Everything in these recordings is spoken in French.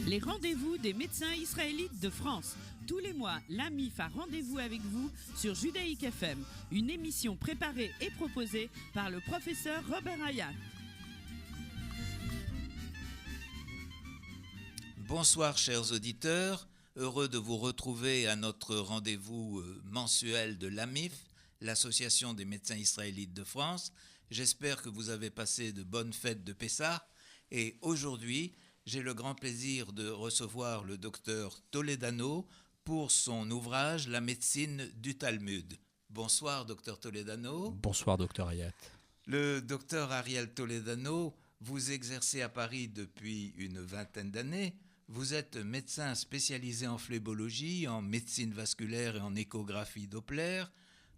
Les rendez-vous des médecins israélites de France. Tous les mois, l'AMIF a rendez-vous avec vous sur Judaïque FM, une émission préparée et proposée par le professeur Robert Hayat. Bonsoir chers auditeurs, heureux de vous retrouver à notre rendez-vous mensuel de l'AMIF, l'Association des médecins israélites de France. J'espère que vous avez passé de bonnes fêtes de Pessah et aujourd'hui, j'ai le grand plaisir de recevoir le docteur Toledano pour son ouvrage « La médecine du Talmud ». Bonsoir, docteur Toledano. Bonsoir, docteur Hayat. Le docteur Ariel Toledano, vous exercez à Paris depuis une vingtaine d'années. Vous êtes médecin spécialisé en phlébologie, en médecine vasculaire et en échographie Doppler.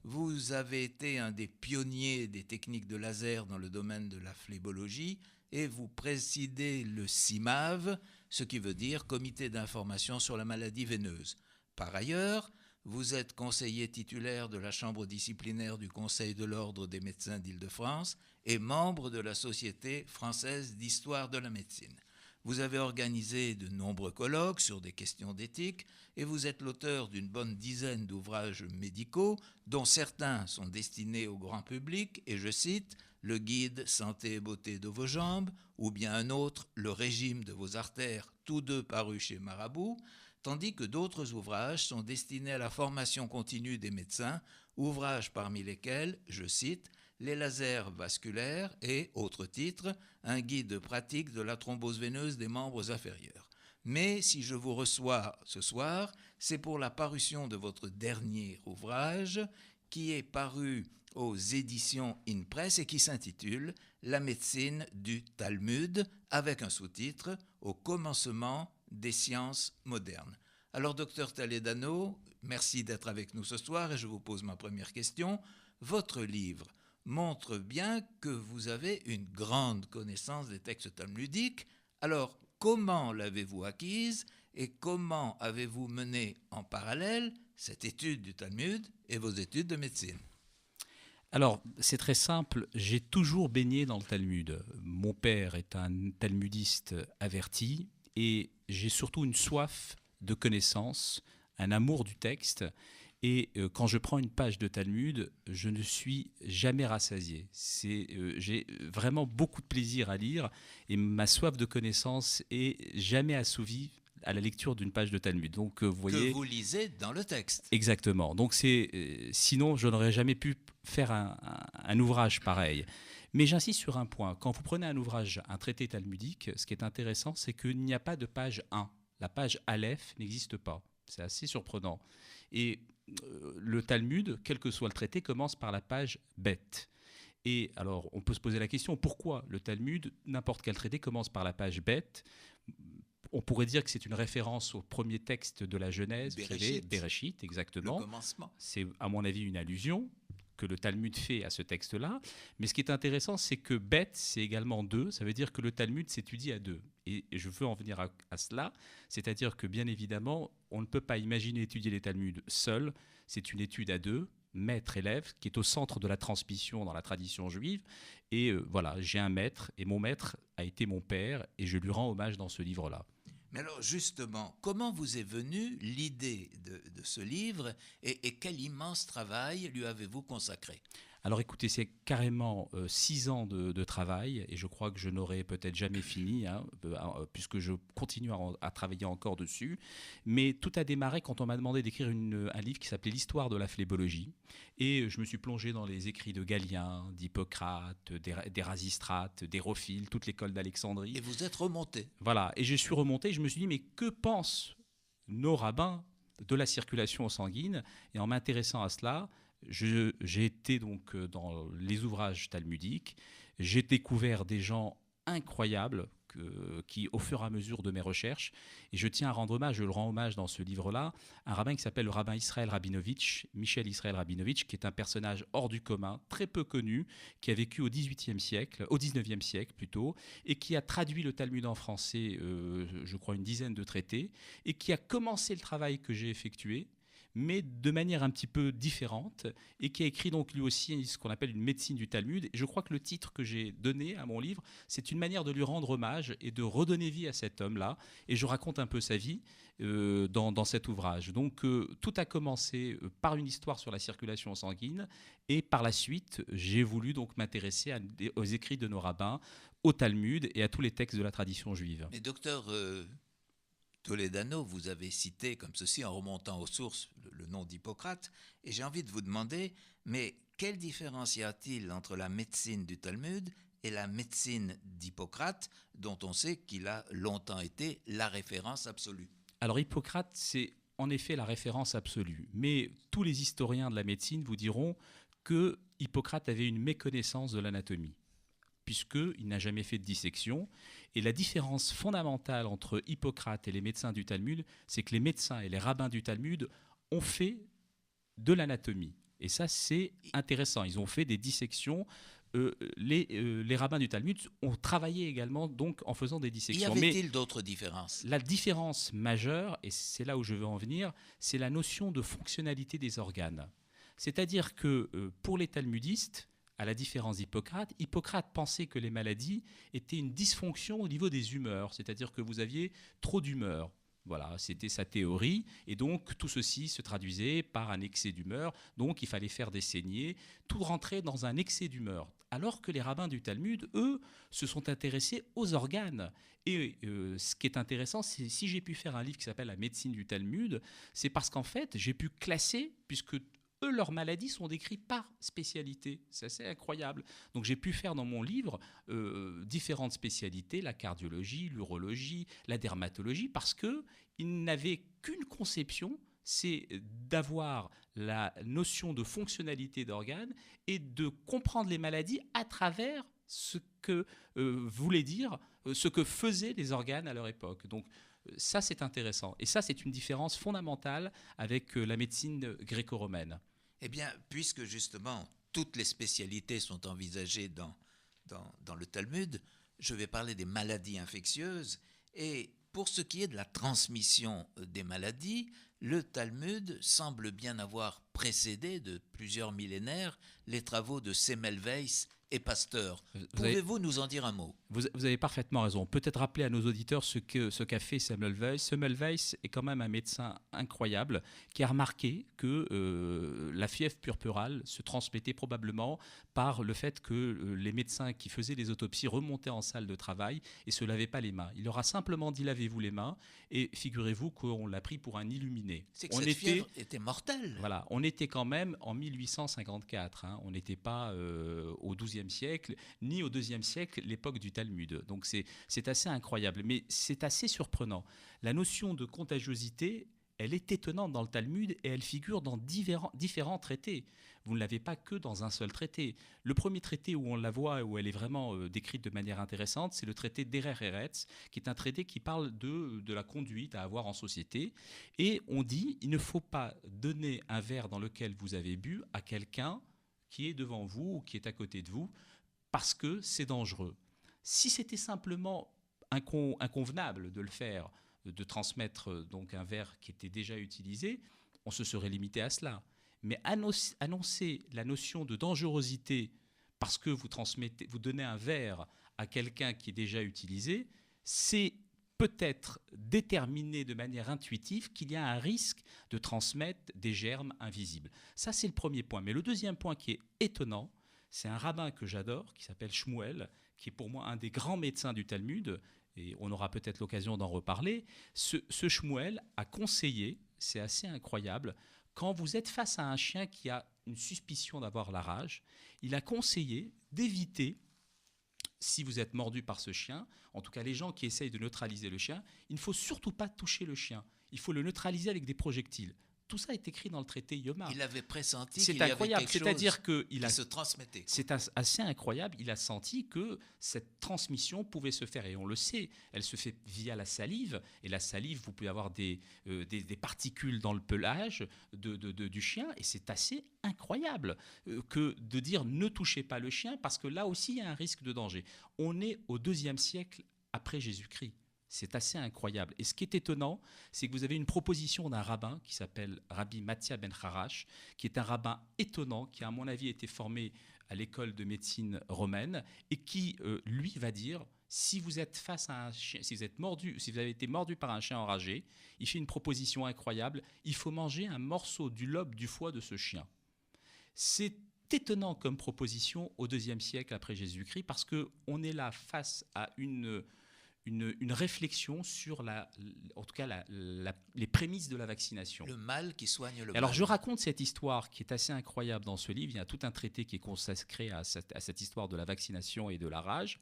Vous avez été un des pionniers des techniques de laser dans le domaine de la phlébologie et vous présidez le CIMAV, ce qui veut dire Comité d'information sur la maladie veineuse. Par ailleurs, vous êtes conseiller titulaire de la chambre disciplinaire du Conseil de l'Ordre des médecins d'Île-de-France et membre de la Société française d'histoire de la médecine. Vous avez organisé de nombreux colloques sur des questions d'éthique et vous êtes l'auteur d'une bonne dizaine d'ouvrages médicaux dont certains sont destinés au grand public et je cite le guide santé et beauté de vos jambes ou bien un autre le régime de vos artères, tous deux parus chez Marabout, tandis que d'autres ouvrages sont destinés à la formation continue des médecins, ouvrages parmi lesquels, je cite, les lasers vasculaires et, autre titre, un guide pratique de la thrombose veineuse des membres inférieurs. Mais si je vous reçois ce soir, c'est pour la parution de votre dernier ouvrage qui est paru aux éditions InPress et qui s'intitule « La médecine du Talmud » avec un sous-titre « Au commencement des sciences modernes ». Alors, docteur Toledano, merci d'être avec nous ce soir et je vous pose ma première question. Votre livre montre bien que vous avez une grande connaissance des textes talmudiques. Alors, comment l'avez-vous acquise et comment avez-vous mené en parallèle cette étude du Talmud et vos études de médecine? Alors, c'est très simple, j'ai toujours baigné dans le Talmud. Mon père est un talmudiste averti et j'ai surtout une soif de connaissance, un amour du texte. Et quand je prends une page de Talmud, je ne suis jamais rassasié. J'ai vraiment beaucoup de plaisir à lire et ma soif de connaissance est jamais assouvie à la lecture d'une page de Talmud. Donc, vous voyez, que vous lisez dans le texte. Exactement. Donc, sinon, je n'aurais jamais pu faire un ouvrage pareil. Mais j'insiste sur un point. Quand vous prenez un ouvrage, un traité talmudique, ce qui est intéressant, c'est qu'il n'y a pas de page 1. La page Aleph n'existe pas. C'est assez surprenant. Et le Talmud, quel que soit le traité, commence par la page Bet. Et alors, on peut se poser la question, pourquoi le Talmud, n'importe quel traité, commence par la page Bet? On pourrait dire que c'est une référence au premier texte de la Genèse, Bereshit, exactement. Le commencement. C'est, à mon avis, une allusion que le Talmud fait à ce texte-là. Mais ce qui est intéressant, c'est que Bet, c'est également 2. Ça veut dire que le Talmud s'étudie à 2. Et je veux en venir à cela. C'est-à-dire que, bien évidemment, on ne peut pas imaginer étudier les Talmuds seul. C'est une étude à 2, maître-élève, qui est au centre de la transmission dans la tradition juive. Et voilà, j'ai un maître, et mon maître a été mon père, et je lui rends hommage dans ce livre-là. Mais alors justement, comment vous est venue l'idée de ce livre et quel immense travail lui avez-vous consacré? Alors écoutez, c'est carrément 6 ans de travail et je crois que je n'aurai peut-être jamais fini, puisque je continue à travailler encore dessus. Mais tout a démarré quand on m'a demandé d'écrire un livre qui s'appelait l'histoire de la phlébologie. Et je me suis plongé dans les écrits de Galien, d'Hippocrate, d'Érasistrate, d'Hérophile, toute l'école d'Alexandrie. Et vous êtes remonté. Voilà, et je suis remonté et je me suis dit, mais que pensent nos rabbins de la circulation sanguine? Et en m'intéressant à cela, j'ai été donc dans les ouvrages talmudiques, j'ai découvert des gens incroyables qui, au fur et à mesure de mes recherches, et je tiens à rendre hommage, je le rends hommage dans ce livre-là, un rabbin qui s'appelle le rabbin Israël Rabinovitch, Michel Israël Rabinovitch, qui est un personnage hors du commun, très peu connu, qui a vécu au XIXe siècle, au XIXe siècle plutôt, et qui a traduit le Talmud en français, je crois une dizaine de traités, et qui a commencé le travail que j'ai effectué, mais de manière un petit peu différente, et qui a écrit donc lui aussi ce qu'on appelle une médecine du Talmud. Et je crois que le titre que j'ai donné à mon livre, c'est une manière de lui rendre hommage et de redonner vie à cet homme-là. Et je raconte un peu sa vie dans cet ouvrage. Donc tout a commencé par une histoire sur la circulation sanguine, et par la suite, j'ai voulu donc m'intéresser aux écrits de nos rabbins, au Talmud et à tous les textes de la tradition juive. Mais docteur Toledano, vous avez cité comme ceci, en remontant aux sources, le nom d'Hippocrate, et j'ai envie de vous demander, mais quelle différence y a-t-il entre la médecine du Talmud et la médecine d'Hippocrate, dont on sait qu'il a longtemps été la référence absolue? Alors Hippocrate, c'est en effet la référence absolue, mais tous les historiens de la médecine vous diront que Hippocrate avait une méconnaissance de l'anatomie, puisqu'il n'a jamais fait de dissection. Et la différence fondamentale entre Hippocrate et les médecins du Talmud, c'est que les médecins et les rabbins du Talmud ont fait de l'anatomie. Et ça, c'est intéressant. Ils ont fait des dissections. Les rabbins du Talmud ont travaillé également donc en faisant des dissections. Y avait-il d'autres différences? La différence majeure, et c'est là où je veux en venir, c'est la notion de fonctionnalité des organes. C'est-à-dire que pour les talmudistes, à la différence d'Hippocrate, Hippocrate pensait que les maladies étaient une dysfonction au niveau des humeurs, c'est-à-dire que vous aviez trop d'humeur. Voilà, c'était sa théorie, et donc tout ceci se traduisait par un excès d'humeur, donc il fallait faire des saignées, tout rentrait dans un excès d'humeur. Alors que les rabbins du Talmud, eux, se sont intéressés aux organes. Et ce qui est intéressant, c'est si j'ai pu faire un livre qui s'appelle La médecine du Talmud, c'est parce qu'en fait, j'ai pu classer, puisque eux, leurs maladies sont décrites par spécialité. C'est assez incroyable. Donc j'ai pu faire dans mon livre différentes spécialités, la cardiologie, l'urologie, la dermatologie, parce qu'ils n'avaient qu'une conception, c'est d'avoir la notion de fonctionnalité d'organes et de comprendre les maladies à travers ce que voulait dire, ce que faisaient les organes à leur époque. Donc ça, c'est intéressant. Et ça, c'est une différence fondamentale avec la médecine gréco-romaine. Eh bien, puisque justement toutes les spécialités sont envisagées dans le Talmud, je vais parler des maladies infectieuses. Et pour ce qui est de la transmission des maladies, le Talmud semble bien avoir précédé de plusieurs millénaires les travaux de Semmelweis et Pasteur. Pouvez-vous nous en dire un mot? Vous avez parfaitement raison. Peut-être rappeler à nos auditeurs ce qu'a fait Semmelweis. Semmelweis est quand même un médecin incroyable qui a remarqué que la fièvre purpurale se transmettait probablement par le fait que les médecins qui faisaient les autopsies remontaient en salle de travail et ne se lavaient pas les mains. Il leur a simplement dit lavez-vous les mains et figurez-vous qu'on l'a pris pour un illuminé. C'est que cette fièvre était mortelle. Voilà, on était quand même en 1854. On n'était pas au XIIe siècle, ni au IIe siècle, l'époque du Talmud. Donc c'est assez incroyable, mais c'est assez surprenant. La notion de contagiosité, elle est étonnante dans le Talmud et elle figure dans différents traités. Vous ne l'avez pas que dans un seul traité. Le premier traité où on la voit, où elle est vraiment décrite de manière intéressante, c'est le traité d'Erer Eretz, qui est un traité qui parle de la conduite à avoir en société. Et on dit, il ne faut pas donner un verre dans lequel vous avez bu à quelqu'un qui est devant vous ou qui est à côté de vous, parce que c'est dangereux. Si c'était simplement inconvenable de le faire, de transmettre donc un verre qui était déjà utilisé, on se serait limité à cela. Mais annoncer la notion de dangerosité parce que vous donnez un verre à quelqu'un qui est déjà utilisé, c'est peut-être déterminer de manière intuitive qu'il y a un risque de transmettre des germes invisibles. Ça, c'est le premier point. Mais le deuxième point qui est étonnant, c'est un rabbin que j'adore, qui s'appelle Shmuel, qui est pour moi un des grands médecins du Talmud, et on aura peut-être l'occasion d'en reparler. Ce Shmuel a conseillé, c'est assez incroyable, quand vous êtes face à un chien qui a une suspicion d'avoir la rage, il a conseillé d'éviter, si vous êtes mordu par ce chien, en tout cas les gens qui essayent de neutraliser le chien, il ne faut surtout pas toucher le chien. Il faut le neutraliser avec des projectiles. Tout ça est écrit dans le traité Yoma. Il avait pressenti qu'il y avait quelque chose C'est-à-dire qui se transmettait. C'est assez incroyable. Il a senti que cette transmission pouvait se faire. Et on le sait, elle se fait via la salive. Et la salive, vous pouvez avoir des particules dans le pelage du chien. Et c'est assez incroyable que de dire ne touchez pas le chien, parce que là aussi, il y a un risque de danger. On est au IIe siècle après Jésus-Christ. C'est assez incroyable. Et ce qui est étonnant, c'est que vous avez une proposition d'un rabbin qui s'appelle Rabbi Mathia ben Harash, qui est un rabbin étonnant, qui, à mon avis, a été formé à l'école de médecine romaine, et qui, lui, va dire, si vous êtes face à un chien, si vous avez été mordu par un chien enragé, il fait une proposition incroyable, il faut manger un morceau du lobe du foie de ce chien. C'est étonnant comme proposition au IIe siècle après Jésus-Christ, parce qu'on est là face à une réflexion sur en tout cas les prémices de la vaccination. Le mal qui soigne le mal. Alors je raconte cette histoire qui est assez incroyable dans ce livre. Il y a tout un traité qui est consacré à cette histoire de la vaccination et de la rage.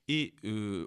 Et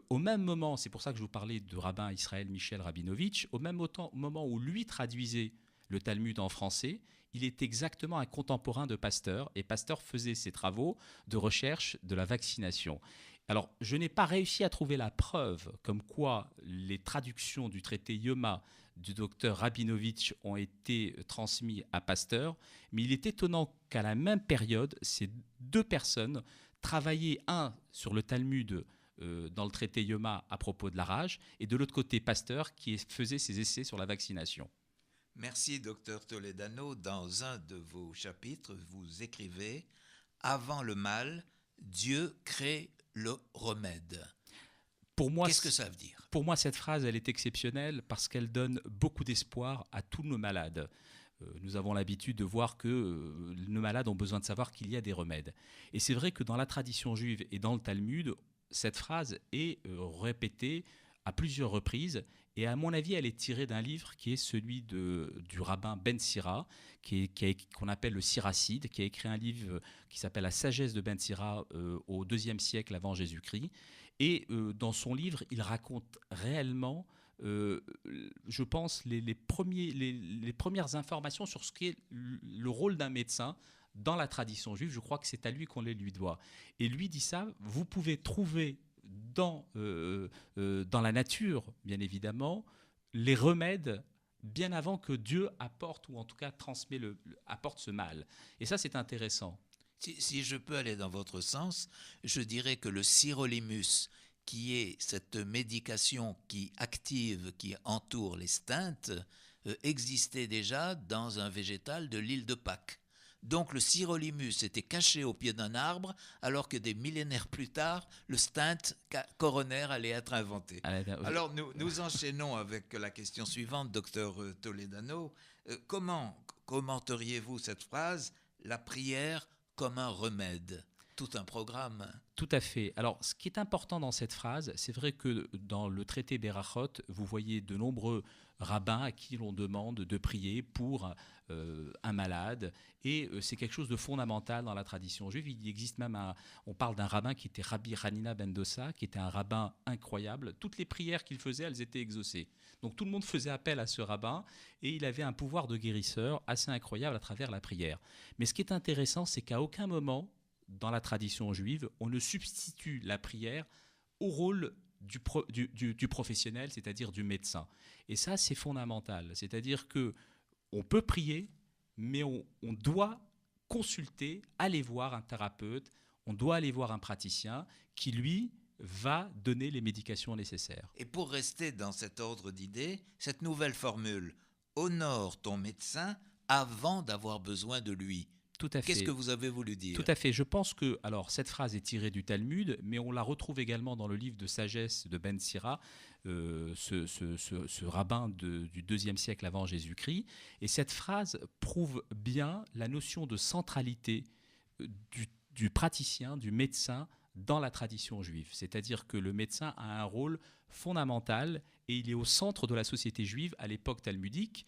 au même moment, c'est pour ça que je vous parlais de rabbin Israël Michel Rabinovitch, au même moment où lui traduisait le Talmud en français, il est exactement un contemporain de Pasteur, et Pasteur faisait ses travaux de recherche de la vaccination. Alors, je n'ai pas réussi à trouver la preuve comme quoi les traductions du traité Yoma du docteur Rabinovitch ont été transmises à Pasteur, mais il est étonnant qu'à la même période, ces deux personnes travaillaient, un sur le Talmud dans le traité Yoma à propos de la rage, et de l'autre côté Pasteur qui faisait ses essais sur la vaccination. Merci, docteur Toledano. Dans un de vos chapitres, vous écrivez « Avant le mal, Dieu crée le remède ». Pour moi, qu'est-ce que ça veut dire? Pour moi, cette phrase, elle est exceptionnelle parce qu'elle donne beaucoup d'espoir à tous nos malades. Nous avons l'habitude de voir que nos malades ont besoin de savoir qu'il y a des remèdes. Et c'est vrai que dans la tradition juive et dans le Talmud, cette phrase est répétée à plusieurs reprises. Et à mon avis, elle est tirée d'un livre qui est celui du rabbin Ben Sira, qu'on appelle le Siracide, qui a écrit un livre qui s'appelle La sagesse de Ben Sira au IIe siècle avant Jésus-Christ. Et dans son livre, il raconte réellement, je pense, les premières informations sur ce qu'est le rôle d'un médecin dans la tradition juive. Je crois que c'est à lui qu'on les lui doit. Et lui dit ça, vous pouvez trouver dans la nature, bien évidemment, les remèdes bien avant que Dieu apporte, ou en tout cas apporte ce mal. Et ça, c'est intéressant. Si je peux aller dans votre sens, je dirais que le sirolimus, qui est cette médication qui active, qui entoure les steintes, existait déjà dans un végétal de l'île de Pâques. Donc le sirolimus était caché au pied d'un arbre, alors que des millénaires plus tard, le stint coronaire allait être inventé. Alors nous enchaînons avec la question suivante, docteur Toledano. Comment commenteriez-vous cette phrase, la prière comme un remède? Tout un programme. Tout à fait. Alors, ce qui est important dans cette phrase, c'est vrai que dans le traité Berachot, vous voyez de nombreux rabbins à qui l'on demande de prier pour un malade, et c'est quelque chose de fondamental dans la tradition juive. Il existe même on parle d'un rabbin qui était Rabbi Hanina ben Dossa, qui était un rabbin incroyable. Toutes les prières qu'il faisait, elles étaient exaucées. Donc tout le monde faisait appel à ce rabbin, et il avait un pouvoir de guérisseur assez incroyable à travers la prière. Mais ce qui est intéressant, c'est qu'à aucun moment dans la tradition juive, on ne substitue la prière au rôle du professionnel, c'est-à-dire du médecin. Et ça, c'est fondamental. C'est-à-dire qu'on peut prier, mais on doit consulter, aller voir un thérapeute, on doit aller voir un praticien qui, lui, va donner les médications nécessaires. Et pour rester dans cet ordre d'idées, cette nouvelle formule « honore ton médecin avant d'avoir besoin de lui ». Tout à fait. Qu'est-ce que vous avez voulu dire? Tout à fait. Je pense que cette phrase est tirée du Talmud, mais on la retrouve également dans le livre de sagesse de Ben Sira, ce rabbin du IIe siècle avant Jésus-Christ. Et cette phrase prouve bien la notion de centralité du praticien, du médecin dans la tradition juive. C'est-à-dire que le médecin a un rôle fondamental et il est au centre de la société juive à l'époque talmudique.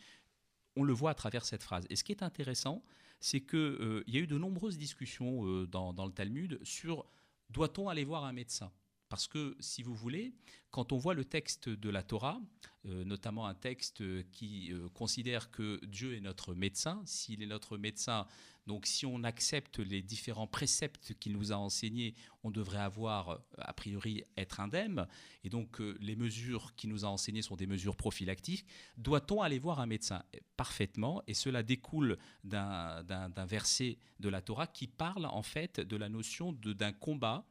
On le voit à travers cette phrase. Et ce qui est intéressant, c'est qu'il y a eu de nombreuses discussions dans le Talmud sur doit-on aller voir un médecin? Parce que, si vous voulez, quand on voit le texte de la Torah, notamment un texte qui considère que Dieu est notre médecin, s'il est notre médecin, donc si on accepte les différents préceptes qu'il nous a enseignés, on devrait avoir, a priori, être indemne. Et donc, les mesures qu'il nous a enseignées sont des mesures prophylactiques. Doit-on aller voir un médecin? Parfaitement. Et cela découle d'un verset de la Torah qui parle, en fait, de la notion d'un combat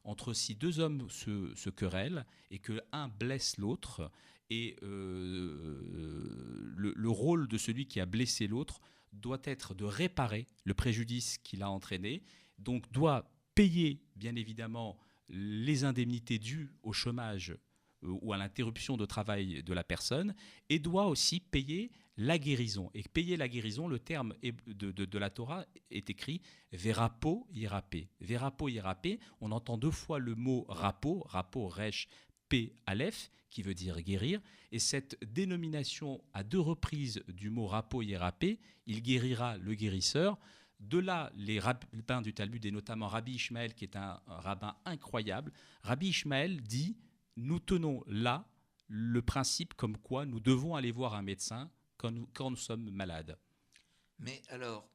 entre si deux hommes se querellent et que l'un blesse l'autre, et le rôle de celui qui a blessé l'autre doit être de réparer le préjudice qu'il a entraîné, donc doit payer bien évidemment les indemnités dues au chômage ou à l'interruption de travail de la personne, et doit aussi payer la guérison. Et payer la guérison, le terme de la Torah est écrit Verapo Yirapé. Verapo Yirapé, on entend deux fois le mot rapo, rapo resh P Aleph, qui veut dire guérir, et cette dénomination à deux reprises du mot rapo Yirapé, il guérira le guérisseur. De là, les rabbins du Talmud, et notamment Rabbi Ishmael, qui est un rabbin incroyable, Rabbi Ishmael dit: nous tenons là le principe comme quoi nous devons aller voir un médecin quand nous sommes malades. Mais alors,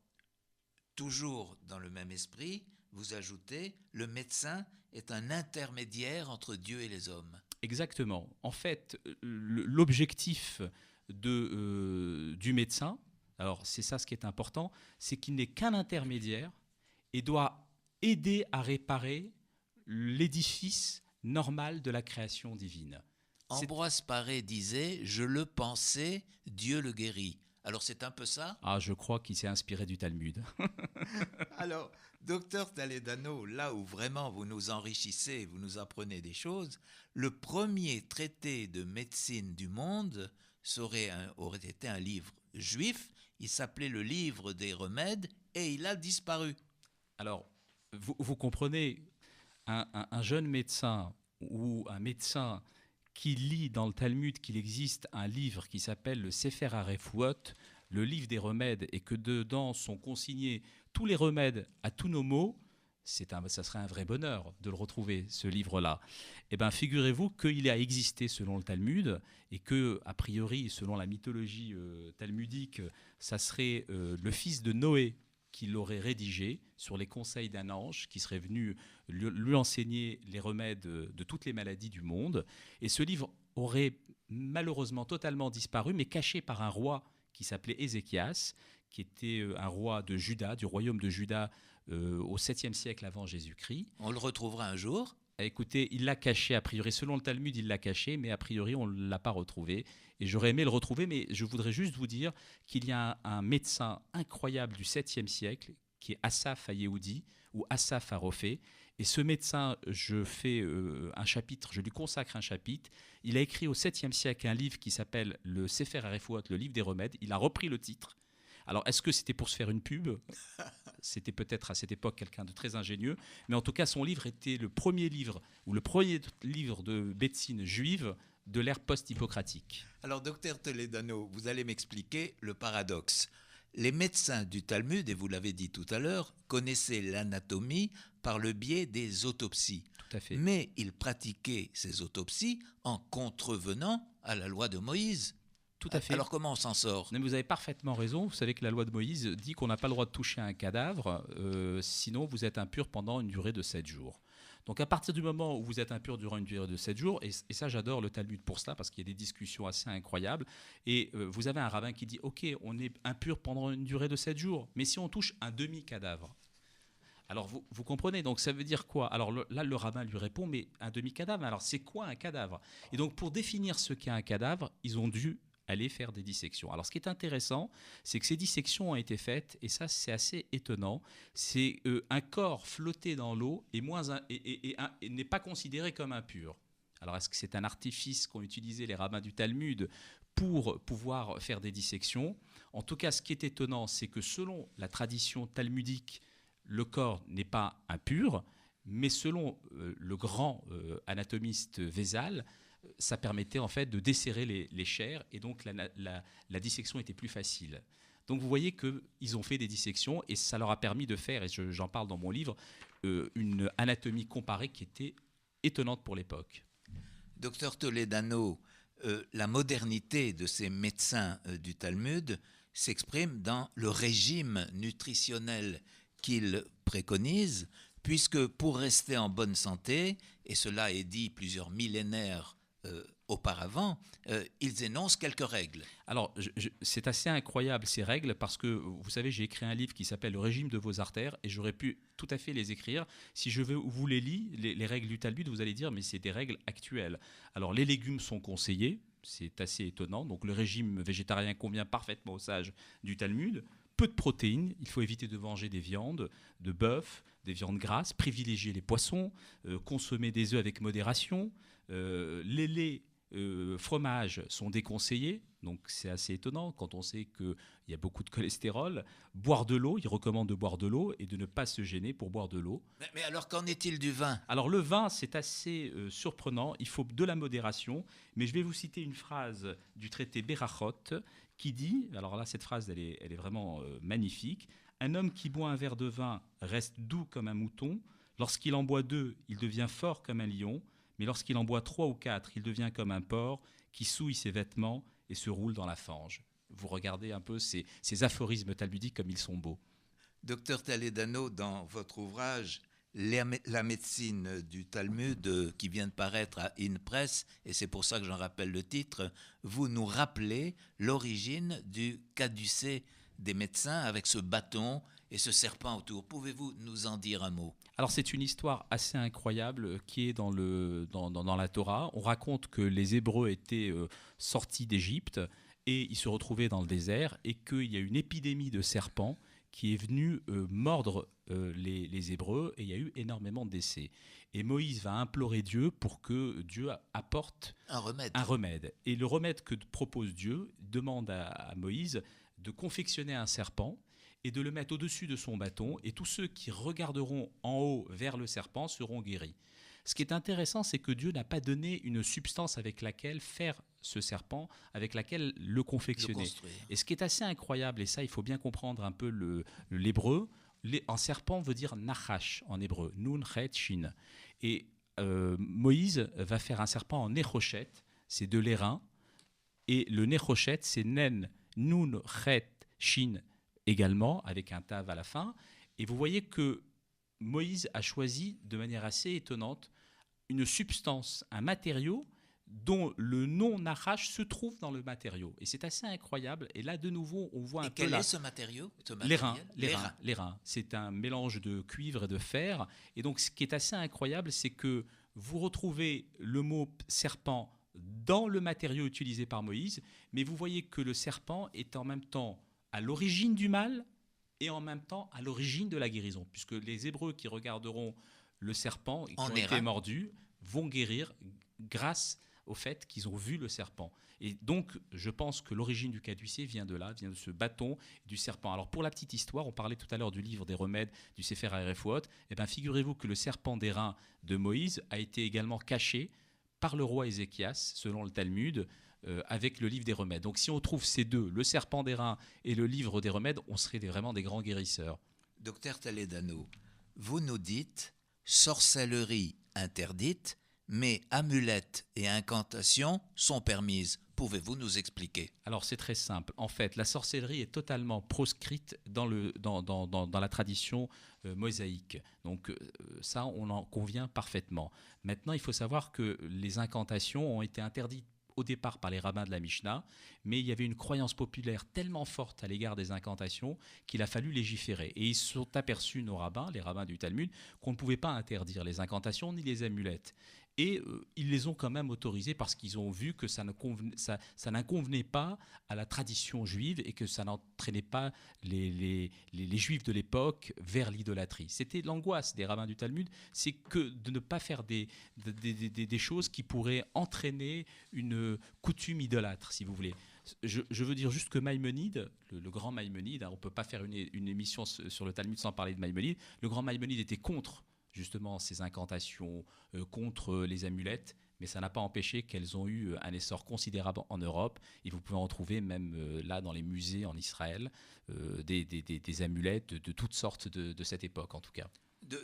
toujours dans le même esprit, vous ajoutez, le médecin est un intermédiaire entre Dieu et les hommes. Exactement. En fait, l'objectif du médecin, alors c'est ça ce qui est important, c'est qu'il n'est qu'un intermédiaire et doit aider à réparer l'édifice normal de la création divine. Ambroise Paré disait « Je le pensais, Dieu le guérit ». Alors c'est un peu ça ? Ah, je crois qu'il s'est inspiré du Talmud. Alors, docteur Toledano, là où vraiment vous nous enrichissez, vous nous apprenez des choses, le premier traité de médecine du monde aurait été un livre juif, il s'appelait le livre des remèdes et il a disparu. Alors, vous comprenez, un jeune médecin ou un médecin qui lit dans le Talmud qu'il existe un livre qui s'appelle le Sefer HaRefuot, le livre des remèdes, et que dedans sont consignés tous les remèdes à tous nos maux, ça serait un vrai bonheur de le retrouver, ce livre-là. Eh bien, figurez-vous qu'il a existé selon le Talmud, et que, a priori, selon la mythologie talmudique, ça serait le fils de Noé qui l'aurait rédigé sur les conseils d'un ange qui serait venu lui enseigner les remèdes de toutes les maladies du monde. Et ce livre aurait malheureusement totalement disparu, mais caché par un roi qui s'appelait Ézéchias, qui était un roi de Juda, du royaume de Juda, au 7e siècle avant Jésus-Christ. On le retrouvera un jour ? Écoutez, il l'a caché, a priori. Selon le Talmud, il l'a caché, mais a priori, on ne l'a pas retrouvé. Et j'aurais aimé le retrouver, mais je voudrais juste vous dire qu'il y a un médecin incroyable du 7e siècle, qui est Asaph Yehoudi, ou Asaph Harofé. Et ce médecin, je lui consacre un chapitre. Il a écrit au 7e siècle un livre qui s'appelle le Sefer HaRefuot, le livre des remèdes. Il a repris le titre. Alors, est-ce que c'était pour se faire une pub ? C'était peut-être à cette époque quelqu'un de très ingénieux. Mais en tout cas, son livre était le premier livre de médecine juive de l'ère post-hippocratique. Alors, docteur Toledano, vous allez m'expliquer le paradoxe. Les médecins du Talmud, et vous l'avez dit tout à l'heure, connaissaient l'anatomie par le biais des autopsies. Tout à fait. Mais ils pratiquaient ces autopsies en contrevenant à la loi de Moïse. Tout à fait. Alors comment on s'en sort ? Vous avez parfaitement raison. Vous savez que la loi de Moïse dit qu'on n'a pas le droit de toucher un cadavre, sinon vous êtes impur pendant une durée de 7 jours. Donc à partir du moment où vous êtes impur durant une durée de 7 jours, et ça j'adore le Talmud pour cela, parce qu'il y a des discussions assez incroyables, et vous avez un rabbin qui dit « Ok, on est impur pendant une durée de 7 jours, mais si on touche un demi-cadavre ?» Alors vous comprenez, donc ça veut dire quoi ? Alors là le rabbin lui répond « Mais un demi-cadavre, alors c'est quoi un cadavre ?» Et donc pour définir ce qu'est un cadavre, ils ont dû aller faire des dissections. Alors ce qui est intéressant, c'est que ces dissections ont été faites, et ça c'est assez étonnant, c'est un corps flotté dans l'eau et n'est pas considéré comme impur. Alors est-ce que c'est un artifice qu'ont utilisé les rabbins du Talmud pour pouvoir faire des dissections ? En tout cas, ce qui est étonnant, c'est que selon la tradition talmudique, le corps n'est pas impur, mais selon le grand anatomiste Vézal, ça permettait en fait de desserrer les chairs, et donc la dissection était plus facile. Donc vous voyez qu'ils ont fait des dissections, et ça leur a permis de faire, et j'en parle dans mon livre, une anatomie comparée qui était étonnante pour l'époque. Docteur Toledano, la modernité de ces médecins du Talmud s'exprime dans le régime nutritionnel qu'ils préconisent, puisque pour rester en bonne santé, et cela est dit plusieurs millénaires auparavant, ils énoncent quelques règles. Alors, c'est assez incroyable ces règles parce que, vous savez, j'ai écrit un livre qui s'appelle « Le régime de vos artères » et j'aurais pu tout à fait les écrire. Si je vous les lis, les règles du Talmud, vous allez dire « mais c'est des règles actuelles ». Alors, les légumes sont conseillés, c'est assez étonnant. Donc, le régime végétarien convient parfaitement aux sages du Talmud. Peu de protéines, il faut éviter de manger des viandes, de bœuf, des viandes grasses, privilégier les poissons, consommer des œufs avec modération. Les laits, fromages sont déconseillés, donc c'est assez étonnant quand on sait qu'il y a beaucoup de cholestérol. Boire de l'eau, il recommande de boire de l'eau et de ne pas se gêner pour boire de l'eau. Mais alors, qu'en est-il du vin? Alors le vin, c'est assez surprenant, il faut de la modération, mais je vais vous citer une phrase du traité Berachot qui dit, alors là cette phrase elle est vraiment magnifique, « Un homme qui boit un verre de vin reste doux comme un mouton, lorsqu'il en boit 2, il devient fort comme un lion, mais lorsqu'il en boit 3 ou 4, il devient comme un porc qui souille ses vêtements et se roule dans la fange. » Vous regardez un peu ces aphorismes talmudiques comme ils sont beaux. Docteur Toledano, dans votre ouvrage La médecine du Talmud, qui vient de paraître à InPress, et c'est pour ça que j'en rappelle le titre, vous nous rappelez l'origine du caducée des médecins avec ce bâton et ce serpent autour. Pouvez-vous nous en dire un mot? Alors c'est une histoire assez incroyable qui est dans la Torah. On raconte que les Hébreux étaient sortis d'Égypte et ils se retrouvaient dans le désert et qu'il y a une épidémie de serpents qui est venue mordre les Hébreux et il y a eu énormément de décès. Et Moïse va implorer Dieu pour que Dieu apporte un remède. Et le remède que propose Dieu demande à Moïse de confectionner un serpent et de le mettre au-dessus de son bâton, et tous ceux qui regarderont en haut vers le serpent seront guéris. Ce qui est intéressant, c'est que Dieu n'a pas donné une substance avec laquelle faire ce serpent, avec laquelle le confectionner. Et ce qui est assez incroyable, et ça il faut bien comprendre un peu l'hébreu, un serpent veut dire nachash en hébreu, nun chet shin. Et Moïse va faire un serpent en néchochet, c'est de l'airain, et le néchochet c'est nen, nun chet shin également, avec un tav à la fin. Et vous voyez que Moïse a choisi de manière assez étonnante une substance, un matériau dont le nom Nachash se trouve dans le matériau. Et c'est assez incroyable. Et là, de nouveau, on voit un peu... Et quel est ce matériau? L'airain. C'est un mélange de cuivre et de fer. Et donc, ce qui est assez incroyable, c'est que vous retrouvez le mot serpent dans le matériau utilisé par Moïse, mais vous voyez que le serpent est en même temps à l'origine du mal et en même temps à l'origine de la guérison, puisque les Hébreux qui regarderont le serpent et qui ont été mordus vont guérir grâce au fait qu'ils ont vu le serpent. Et donc, je pense que l'origine du caducée vient de là, vient de ce bâton du serpent. Alors, pour la petite histoire, on parlait tout à l'heure du livre des remèdes du Sefer HaErefuot. Eh bien, figurez-vous que le serpent d'airain de Moïse a été également caché par le roi Ézéchias, selon le Talmud, avec le livre des remèdes. Donc si on trouve ces deux, le serpent d'airain et le livre des remèdes, on serait vraiment des grands guérisseurs. Docteur Toledano, vous nous dites sorcellerie interdite, mais amulettes et incantations sont permises. Pouvez-vous nous expliquer? Alors c'est très simple. En fait, la sorcellerie est totalement proscrite dans la tradition mosaïque. Donc ça, on en convient parfaitement. Maintenant, il faut savoir que les incantations ont été interdites au départ par les rabbins de la Mishnah, mais il y avait une croyance populaire tellement forte à l'égard des incantations qu'il a fallu légiférer. Et ils se sont aperçus, nos rabbins, les rabbins du Talmud, qu'on ne pouvait pas interdire les incantations ni les amulettes. Et ils les ont quand même autorisées parce qu'ils ont vu que ça n'inconvenait pas à la tradition juive et que ça n'entraînait pas les juifs de l'époque vers l'idolâtrie. C'était l'angoisse des rabbins du Talmud, c'est que de ne pas faire des choses qui pourraient entraîner une coutume idolâtre, si vous voulez. Je veux dire juste que Maïmonide, le grand Maïmonide, on ne peut pas faire une émission sur le Talmud sans parler de Maïmonide, le grand Maïmonide était contre justement ces incantations, contre les amulettes, mais ça n'a pas empêché qu'elles ont eu un essor considérable en Europe, et vous pouvez en trouver même là dans les musées en Israël, des amulettes de toutes sortes de cette époque en tout cas.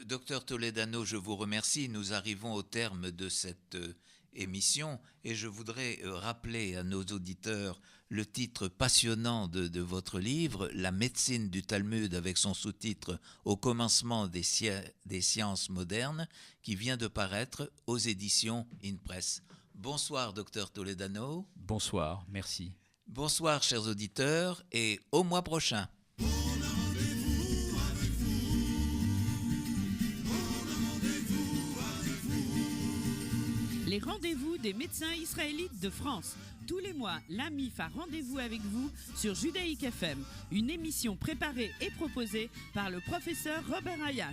Docteur Toledano, je vous remercie. Nous arrivons au terme de cette émission et je voudrais rappeler à nos auditeurs le titre passionnant de votre livre, La médecine du Talmud, avec son sous-titre Au commencement des sciences modernes, qui vient de paraître aux éditions InPress. Bonsoir, docteur Toledano. Bonsoir, merci. Bonsoir, chers auditeurs, et au mois prochain. Les rendez-vous des médecins israélites de France. Tous les mois, l'AMIF a rendez-vous avec vous sur Judaïque FM, une émission préparée et proposée par le professeur Robert Hayat.